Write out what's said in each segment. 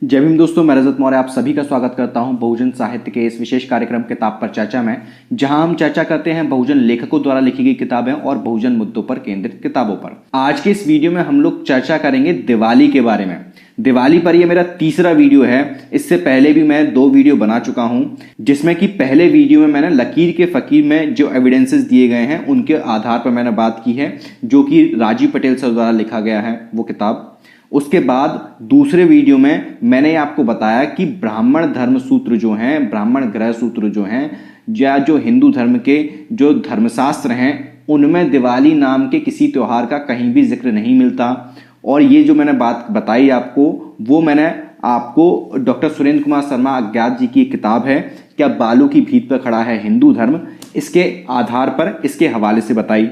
जय भीम दोस्तों, मैं रजत मौर्य आप सभी का स्वागत करता हूं बहुजन साहित्य के इस विशेष कार्यक्रम किताब पर चर्चा में, जहां हम चर्चा करते हैं बहुजन लेखकों द्वारा लिखी गई किताबें और बहुजन मुद्दों पर केंद्रित किताबों पर। आज के इस वीडियो में हम लोग चर्चा करेंगे दिवाली के बारे में। दिवाली पर यह मेरा तीसरा वीडियो है। इससे पहले भी मैं 2 वीडियो बना चुका हूं, जिसमें कि पहले वीडियो में मैंने लकीर के फकीर में जो एविडेंसेस दिए गए हैं उनके आधार पर मैंने बात की है, जो कि राजीव पटेल सर द्वारा लिखा गया है वो किताब। उसके बाद दूसरे वीडियो में मैंने आपको बताया कि ब्राह्मण धर्म सूत्र जो हैं, ब्राह्मण ग्रह सूत्र जो हैं, या जो हिंदू धर्म के जो धर्मशास्त्र हैं, उनमें दिवाली नाम के किसी त्योहार का कहीं भी जिक्र नहीं मिलता। और ये जो मैंने बात बताई आपको, वो मैंने आपको डॉक्टर सुरेंद्र कुमार शर्मा अज्ञात जी की किताब है, क्या बालों की भीत पर खड़ा है हिंदू धर्म, इसके आधार पर, इसके हवाले से बताई।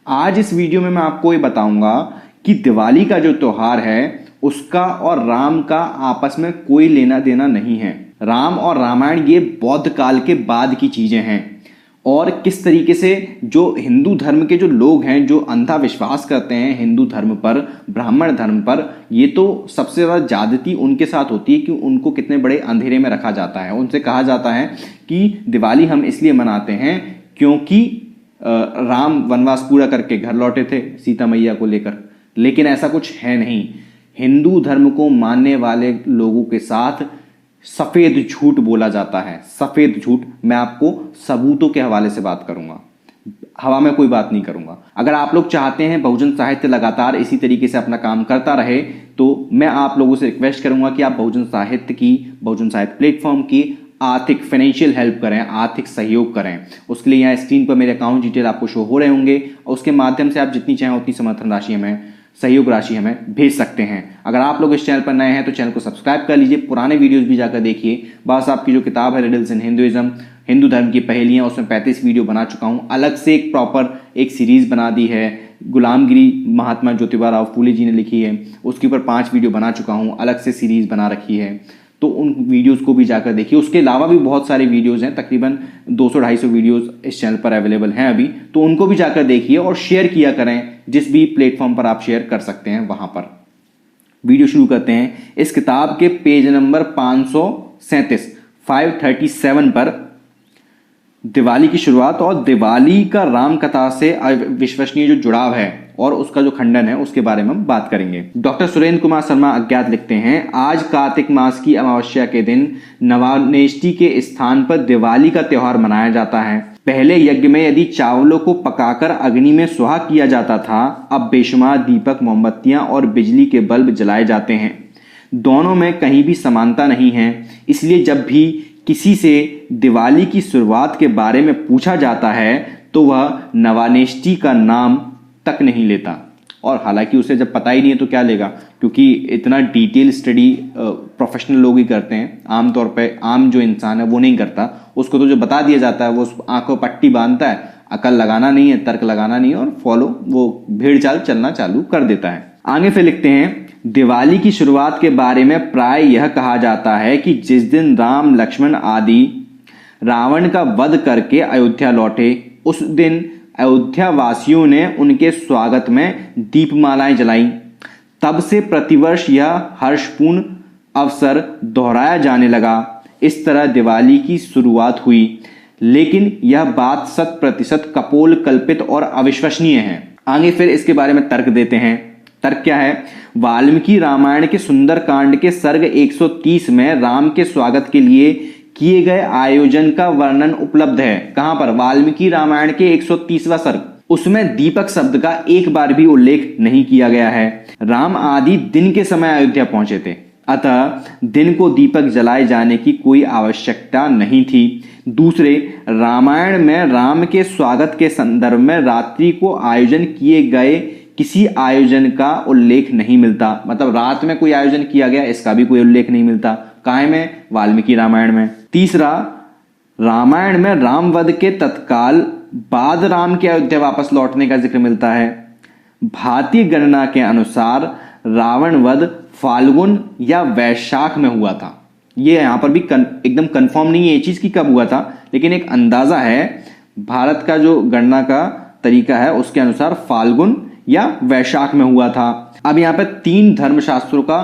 आज इस वीडियो में मैं आपको ये बताऊंगा कि दिवाली का जो त्योहार है उसका और राम का आपस में कोई लेना देना नहीं है। राम और रामायण ये बौद्ध काल के बाद की चीजें हैं, और किस तरीके से जो हिंदू धर्म के जो लोग हैं, जो अंधा विश्वास करते हैं हिंदू धर्म पर, ब्राह्मण धर्म पर, ये तो सबसे ज्यादा ज्यादती उनके साथ होती है कि उनको कितने बड़े अंधेरे में रखा जाता है। उनसे कहा जाता है कि दिवाली हम इसलिए मनाते हैं क्योंकि राम वनवास पूरा करके घर लौटे थे सीता मैया को लेकर, लेकिन ऐसा कुछ है नहीं। हिंदू धर्म को मानने वाले लोगों के साथ सफेद झूठ बोला जाता है, सफेद झूठ। मैं आपको सबूतों के हवाले से बात करूंगा, हवा में कोई बात नहीं करूंगा। अगर आप लोग चाहते हैं बहुजन साहित्य लगातार इसी तरीके से अपना काम करता रहे, तो मैं आप लोगों से रिक्वेस्ट करूंगा कि आप बहुजन साहित्य प्लेटफॉर्म की आर्थिक फाइनेंशियल हेल्प करें, आर्थिक सहयोग करें। उसके लिए यहाँ स्क्रीन पर मेरे अकाउंट डिटेल आपको शो हो रहे होंगे, और उसके माध्यम से आप जितनी चाहें उतनी समर्थन राशि हमें, सहयोग राशि हमें भेज सकते हैं। अगर आप लोग इस चैनल पर नए हैं तो चैनल को सब्सक्राइब कर लीजिए, पुराने वीडियोस भी जाकर देखिए। बस आपकी जो किताब है रिडल्स इन हिंदुइज्म, हिंदू धर्म की पहेलियां, उसमें 35 वीडियो बना चुका हूं। अलग से एक प्रॉपर एक सीरीज बना दी है, गुलामगिरी महात्मा ज्योतिबा राव फूले जी ने लिखी है, उसके ऊपर 5 वीडियो बना चुका हूं, अलग से सीरीज बना रखी है, तो उन वीडियोस को भी जाकर देखिए। उसके अलावा भी बहुत सारे वीडियोस हैं, तकरीबन 200-250 वीडियोस इस चैनल पर अवेलेबल हैं अभी, तो उनको भी जाकर देखिए और शेयर किया करें, जिस भी प्लेटफॉर्म पर आप शेयर कर सकते हैं वहां पर। वीडियो शुरू करते हैं। इस किताब के पेज नंबर 537 पर दिवाली की शुरुआत और दिवाली का राम कथा से अविश्वसनीय जो जुड़ाव है और उसका जो खंडन है उसके बारे में हम बात करेंगे। डॉक्टर सुरेंद्र कुमार शर्मा अज्ञात लिखते हैं, आज कार्तिक मास की अमावस्या के दिन नवानेष्टि के स्थान पर दिवाली का त्योहार मनाया जाता है। पहले यज्ञ में यदि चावलों को पकाकर अग्नि में सुहा किया जाता था, अब बेशुमार दीपक, मोमबत्तियां और बिजली के बल्ब जलाए जाते हैं। दोनों में कहीं भी समानता नहीं है, इसलिए जब भी किसी से दिवाली की शुरुआत के बारे में पूछा जाता है तो वह नवानेष्टि का नाम तक नहीं लेता। और हालांकि उसे जब पता ही नहीं है तो क्या लेगा, क्योंकि इतना डिटेल स्टडी प्रोफेशनल लोग ही करते हैं, आमतौर पे आम जो इंसान है वो नहीं करता। उसको तो जो बता दिया जाता है वो आंखों पट्टी बांधता है, अकल लगाना नहीं है, तर्क लगाना नहीं है, और फॉलो वो भेड़ चाल चलना चालू कर देता है। आगे फिर लिखते हैं, दिवाली की शुरुआत के बारे में प्राय यह कहा जाता है कि जिस दिन राम, लक्ष्मण आदि रावण का वध करके अयोध्या लौटे, उस दिन अयोध्या वासियों ने उनके स्वागत में दीपमालाएं जलाईं। तब से प्रतिवर्ष यह हर्षपूर्ण अवसर दोहराया जाने लगा। इस तरह दिवाली की शुरुआत हुई, लेकिन यह बात 100% कपोल कल्पित और अविश्वसनीय है। आगे फिर इसके बारे में तर्क देते हैं। तर्क क्या है? वाल्मीकि रामायण के सुंदर कांड के सर्ग 130 में राम के स्वागत के लिए किए गए आयोजन का वर्णन उपलब्ध है। कहां पर? वाल्मीकि रामायण के 130वां सर्ग। उसमें दीपक शब्द का एक बार भी उल्लेख नहीं किया गया है। राम आदि दिन के समय अयोध्या पहुंचे थे, अतः दिन को दीपक जलाए जाने की कोई आवश्यकता नहीं थी। दूसरे, रामायण में राम के स्वागत के संदर्भ में रात्रि को आयोजन किए गए किसी आयोजन का उल्लेख नहीं मिलता। मतलब रात में कोई आयोजन किया गया, इसका भी कोई उल्लेख नहीं मिलता। काहे में? वाल्मीकि रामायण में। तीसरा, रामायण में राम वध के तत्काल बाद राम के अयोध्या वापस लौटने का जिक्र मिलता है। भारतीय गणना के अनुसार रावण वध फाल्गुन या वैशाख में हुआ था। ये यहां पर भी एकदम कंफर्म नहीं है ये चीज की कब हुआ था, लेकिन एक अंदाजा है। भारत का जो गणना का तरीका है उसके अनुसार फाल्गुन या वैशाख में हुआ था। अब यहां पर 3 धर्मशास्त्रों का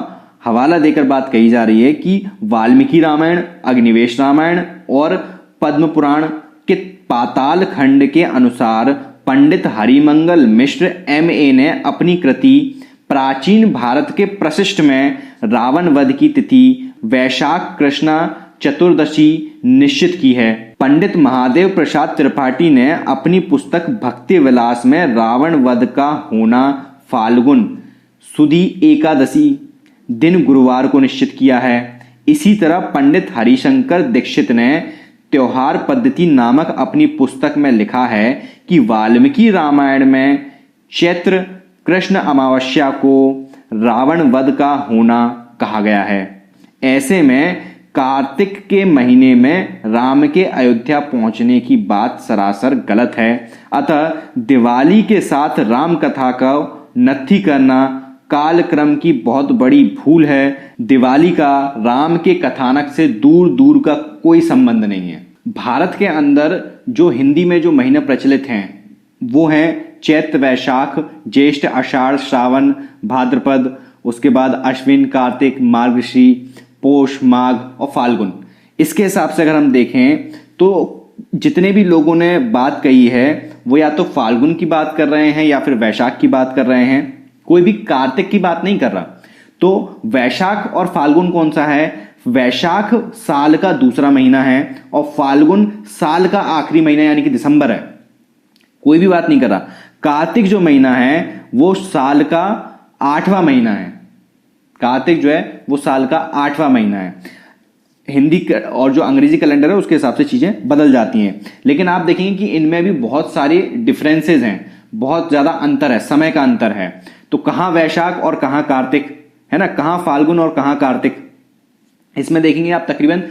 हवाला देकर बात कही जा रही है कि वाल्मीकि रामायण, अग्निवेश रामायण और पद्म पुराण के पाताल खंड के अनुसार पंडित हरिमंगल मिश्र MA ने अपनी कृति प्राचीन भारत के प्रशिष्ट में रावण वध की तिथि वैशाख कृष्णा चतुर्दशी निश्चित की है। पंडित महादेव प्रसाद त्रिपाठी ने अपनी पुस्तक भक्ति विलास में रावण वध का होना फाल्गुन सुदी एकादशी दिन गुरुवार को निश्चित किया है। इसी तरह पंडित हरिशंकर दीक्षित ने त्योहार पद्धति नामक अपनी पुस्तक में लिखा है कि वाल्मीकि रामायण में चैत्र कृष्ण अमावस्या को रावण वध का होना कहा गया है। ऐसे में कार्तिक के महीने में राम के अयोध्या पहुंचने की बात सरासर गलत है। अतः दिवाली के साथ राम कथा का नत्थी करना कालक्रम की बहुत बड़ी भूल है। दिवाली का राम के कथानक से दूर दूर का कोई संबंध नहीं है। भारत के अंदर जो हिंदी में जो महीने प्रचलित हैं वो हैं चैत्र वैशाख ज्येष्ठ आषाढ़ श्रावण भाद्रपद, उसके बाद अश्विन कार्तिक मार्गशीर पोष माघ और फाल्गुन। इसके हिसाब से अगर हम देखें तो जितने भी लोगों ने बात कही है वो या तो फाल्गुन की बात कर रहे हैं या फिर वैशाख की बात कर रहे हैं, कोई भी कार्तिक की बात नहीं कर रहा। तो वैशाख और फाल्गुन कौन सा है? वैशाख साल का दूसरा महीना है और फाल्गुन साल का आखिरी महीना यानी कि दिसंबर है, कोई भी बात नहीं कर रहा। कार्तिक जो महीना है वो साल का 8वां महीना है। कार्तिक जो है वो साल का 8वां महीना है। हिंदी और जो अंग्रेजी कैलेंडर है उसके हिसाब से चीजें बदल जाती हैं, लेकिन आप देखेंगे कि इनमें भी बहुत सारे डिफरेंसेस हैं, बहुत ज्यादा अंतर है, समय का अंतर है। तो कहां वैशाख और कहां कार्तिक है ना, कहां फाल्गुन और कहां कार्तिक, इसमें देखेंगे आप तकरीबन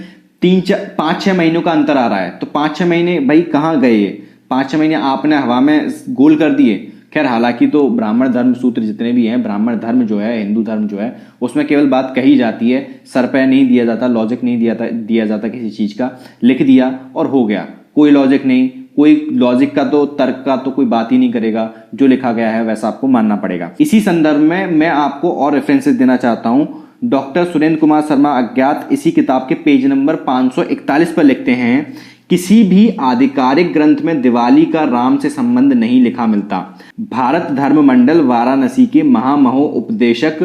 5-6 महीनों का अंतर आ रहा है। तो 5-6 महीने भाई कहां गए? 5-6 महीने आपने हवा में गोल कर दिए। खैर हालांकि तो ब्राह्मण धर्म सूत्र जितने भी हैं, ब्राह्मण धर्म जो है, हिंदू धर्म जो है, उसमें केवल बात कही जाती है, सर पे नहीं दिया जाता, लॉजिक नहीं दिया जाता किसी चीज का, लिख दिया और हो गया। कोई लॉजिक नहीं, कोई लॉजिक का तो तर्क का तो कोई बात ही नहीं करेगा, जो लिखा गया है वैसा आपको मानना पड़ेगा। इसी संदर्भ में मैं आपको और रेफरेंसेस देना चाहता हूं। डॉक्टर सुरेंद्र कुमार शर्मा अज्ञात इसी किताब के पेज नंबर 541 पर लिखते हैं, किसी भी आधिकारिक ग्रंथ में दिवाली का राम से संबंध नहीं लिखा मिलता। भारत धर्म मंडल वाराणसी के महामहो उपदेशक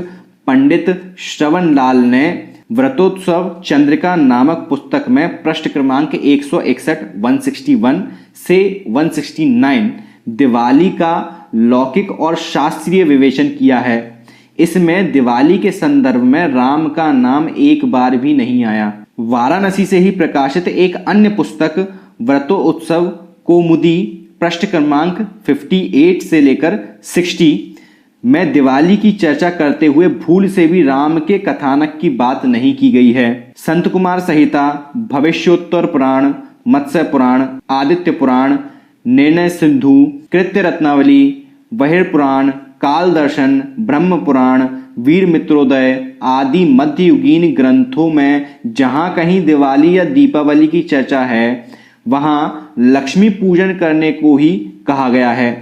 पंडित श्रवण लाल ने व्रतोत्सव चंद्रिका नामक पुस्तक में पृष्ठ क्रमांक 161 से 169 दिवाली का लौकिक और शास्त्रीय विवेचन किया है। इसमें दिवाली के संदर्भ में राम का नाम एक बार भी नहीं आया। वाराणसी से ही प्रकाशित एक अन्य पुस्तक व्रतोत्सव कौमुदी पृष्ठ क्रमांक 58 से लेकर 60 में दिवाली की चर्चा करते हुए भूल से भी राम के कथानक की बात नहीं की गई है। संत कुमार संहिता, भविष्योत्तर पुराण, मत्स्य पुराण, आदित्य पुराण, निर्णय सिंधु, कृत्य रत्नावली, बहिर पुराण, काल दर्शन, ब्रह्म पुराण, वीर मित्रोदय आदि मध्ययुगीन ग्रंथों में जहां कहीं दिवाली या दीपावली की चर्चा है वहां लक्ष्मी पूजन करने को ही कहा गया है।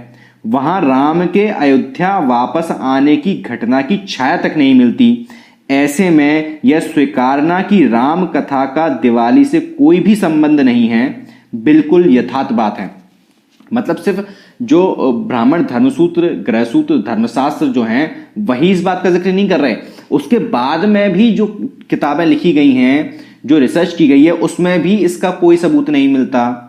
वहां राम के अयोध्या वापस आने की घटना की छाया तक नहीं मिलती। ऐसे में यह स्वीकारना कि राम कथा का दिवाली से कोई भी संबंध नहीं है बिल्कुल यथार्थ बात है। मतलब सिर्फ जो ब्राह्मण धर्मसूत्र, ग्रहसूत्र, धर्मशास्त्र जो हैं वही इस बात का जिक्र नहीं कर रहे, उसके बाद में भी जो किताबें लिखी गई हैं, जो रिसर्च की गई है, उसमें भी इसका कोई सबूत नहीं मिलता।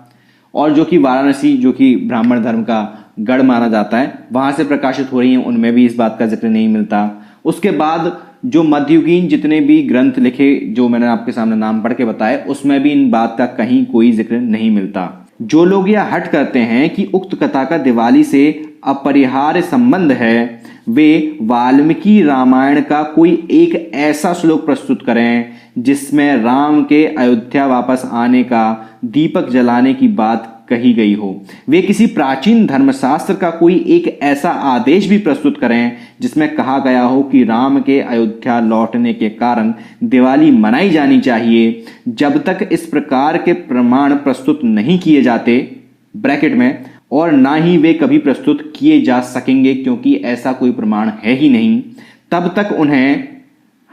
और जो कि वाराणसी, जो कि ब्राह्मण धर्म का गढ़ माना जाता है, वहां से प्रकाशित हो रही हैं, उनमें भी इस बात का जिक्र नहीं मिलता। उसके बाद जो मध्ययुगीन जितने भी ग्रंथ लिखे, जो मैंने आपके सामने नाम पढ़ के बताए, उसमें भी इन बात का कहीं कोई जिक्र नहीं मिलता। जो लोग यह हट करते हैं कि उक्त कथा का दिवाली से अपरिहार्य संबंध है, वे वाल्मीकि रामायण का कोई एक ऐसा श्लोक प्रस्तुत करें जिसमें राम के अयोध्या वापस आने का, दीपक जलाने की बात कही गई हो। वे किसी प्राचीन धर्मशास्त्र का कोई एक ऐसा आदेश भी प्रस्तुत करें जिसमें कहा गया हो कि राम के अयोध्या लौटने के कारण दिवाली मनाई जानी चाहिए। जब तक इस प्रकार के प्रमाण प्रस्तुत नहीं किए जाते ब्रैकेट में, और ना ही वे कभी प्रस्तुत किए जा सकेंगे क्योंकि ऐसा कोई प्रमाण है ही नहीं, तब तक उन्हें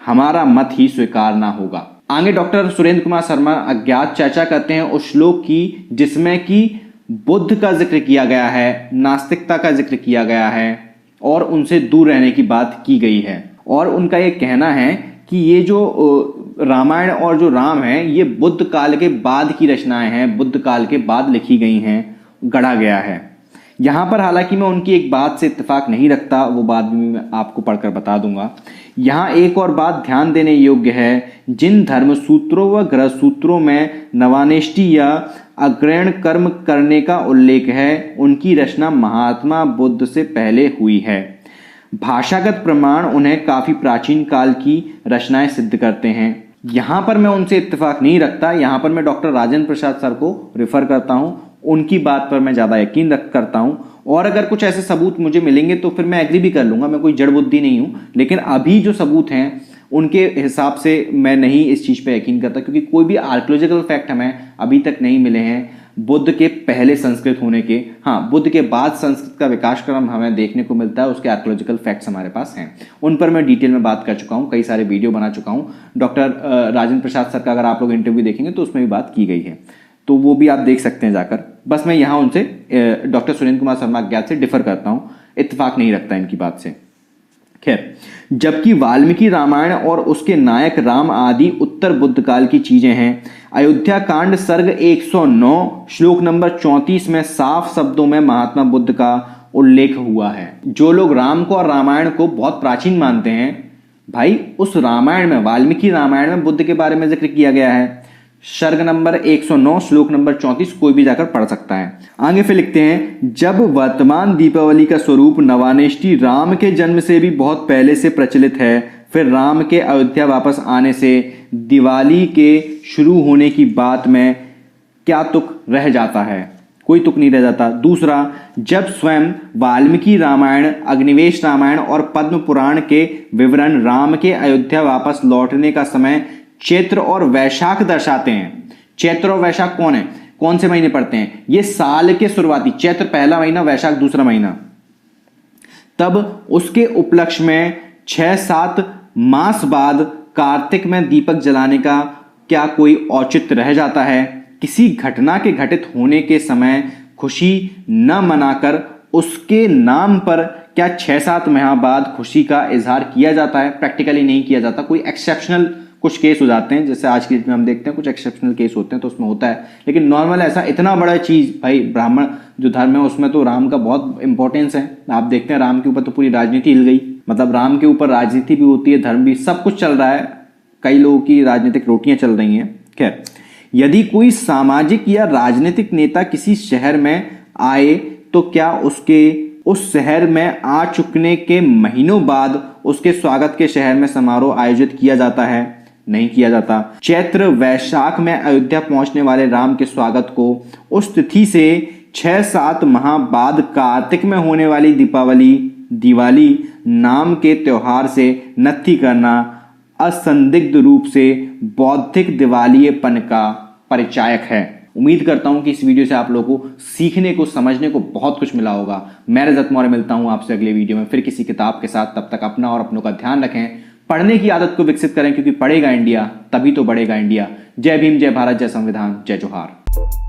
हमारा मत ही स्वीकारना होगा। आगे डॉक्टर सुरेंद्र कुमार शर्मा अज्ञात चर्चा करते हैं उस श्लोक की जिसमें कि बुद्ध का जिक्र किया गया है, नास्तिकता का जिक्र किया गया है और उनसे दूर रहने की बात की गई है। और उनका ये कहना है कि ये जो रामायण और जो राम है ये बुद्ध काल के बाद की रचनाएं हैं, बुद्ध काल के बाद लिखी गई हैं, गढ़ा गया है। यहां पर हालांकि मैं उनकी एक बात से इत्तेफाक नहीं रखता, वो बात भी मैं आपको पढ़कर बता दूंगा। यहां एक और बात ध्यान देने योग्य है, जिन धर्म सूत्रों व ग्रह सूत्रों में नवानेष्टि या अग्रहण कर्म करने का उल्लेख है उनकी रचना महात्मा बुद्ध से पहले हुई है। भाषागत प्रमाण उन्हें काफी प्राचीन काल की रचनाएं सिद्ध करते हैं। यहां पर मैं उनसे इत्तेफाक नहीं रखता, यहां पर मैं डॉक्टर राजेंद्र प्रसाद सर को रिफर करता हूं, उनकी बात पर मैं ज्यादा यकीन करता हूं। और अगर कुछ ऐसे सबूत मुझे मिलेंगे तो फिर मैं एग्री भी कर लूंगा, मैं कोई जड़ बुद्धि नहीं हूं, लेकिन अभी जो सबूत हैं उनके हिसाब से मैं नहीं इस चीज पे यकीन करता, क्योंकि कोई भी आर्कियोलॉजिकल फैक्ट हमें अभी तक नहीं मिले हैं बुद्ध के पहले संस्कृत होने के। हाँ, बुद्ध के बाद संस्कृत का विकास क्रम हमें देखने को मिलता है, उसके आर्कियोलॉजिकल फैक्ट्स हमारे पास हैं, उन पर मैं डिटेल में बात कर चुका हूं, कई सारे वीडियो बना चुका हूं। डॉक्टर राजेंद्र प्रसाद सर का अगर आप लोग इंटरव्यू देखेंगे तो उसमें भी बात की गई है, तो वो भी आप देख सकते हैं जाकर। बस मैं यहां उनसे डॉक्टर सुरेंद्र कुमार शर्मा अज्ञात से डिफर करता हूं, इत्तेफाक नहीं रखता इनकी बात से। खैर, जबकि वाल्मीकि रामायण और उसके नायक राम आदि उत्तर बुद्ध काल की चीजें हैं। अयोध्या कांड सर्ग 109 श्लोक नंबर 34 में साफ शब्दों में महात्मा बुद्ध का उल्लेख हुआ है। जो लोग राम को और रामायण को बहुत प्राचीन मानते हैं, भाई उस रामायण में, वाल्मीकि रामायण में बुद्ध के बारे में जिक्र किया गया है। सर्ग नंबर 109 श्लोक नंबर 34 कोई भी जाकर पढ़ सकता है। आगे फिर लिखते हैं, जब वर्तमान दीपावली का स्वरूप नवानेष्टि राम के जन्म से भी बहुत पहले से प्रचलित है, फिर राम के अयोध्या वापस आने से दिवाली के शुरू होने की बात में क्या तुक रह जाता है? कोई तुक नहीं रह जाता। दूसरा, जब स्वयं वाल्मीकि रामायण, अग्निवेश रामायण और पद्म पुराण के विवरण राम के अयोध्या वापस लौटने का समय चैत्र और वैशाख दर्शाते हैं। चैत्र और वैशाख कौन है, कौन से महीने पड़ते हैं? ये साल के शुरुआती, चैत्र पहला महीना, वैशाख दूसरा महीना। तब उसके उपलक्ष्य में 6-7 मास बाद कार्तिक में दीपक जलाने का क्या कोई औचित्य रह जाता है? किसी घटना के घटित होने के समय खुशी न मनाकर उसके नाम पर क्या 6-7 माह बाद खुशी का इजहार किया जाता है? प्रैक्टिकली नहीं किया जाता। कोई एक्सेप्शनल कुछ केस हो जाते हैं, जैसे आज की डेट में हम देखते हैं कुछ एक्सेप्शनल केस होते हैं तो उसमें होता है, लेकिन नॉर्मल ऐसा इतना बड़ा चीज, भाई ब्राह्मण जो धर्म है उसमें तो राम का बहुत इंपॉर्टेंस है। आप देखते हैं राम के ऊपर तो पूरी राजनीति हिल गई, मतलब राम के ऊपर राजनीति भी होती है, धर्म भी, सब कुछ चल रहा है, कई लोगों की राजनीतिक रोटियां चल रही हैं। खैर, यदि कोई सामाजिक या राजनीतिक नेता किसी शहर में आए तो क्या उसके उस शहर में आ चुकने के महीनों बाद उसके स्वागत के शहर में समारोह आयोजित किया जाता है? नहीं किया जाता। चैत्र वैशाख में अयोध्या पहुंचने वाले राम के स्वागत को उस तिथि से 6-7 माह बाद कार्तिक में होने वाली दिवाली नाम के त्योहार से नत्थी करना असंदिग्ध रूप से बौद्धिक दिवालियेपन का परिचायक है। उम्मीद करता हूं कि इस वीडियो से आप लोगों को सीखने को, समझने को बहुत कुछ मिला होगा। मैं रजत मौर्य मिलता हूं आपसे अगले वीडियो में फिर किसी किताब के साथ। तब तक अपना और अपनों का ध्यान रखें, पढ़ने की आदत को विकसित करें, क्योंकि पढ़ेगा इंडिया तभी तो बढ़ेगा इंडिया। जय भीम, जय भारत, जय संविधान, जय जोहार।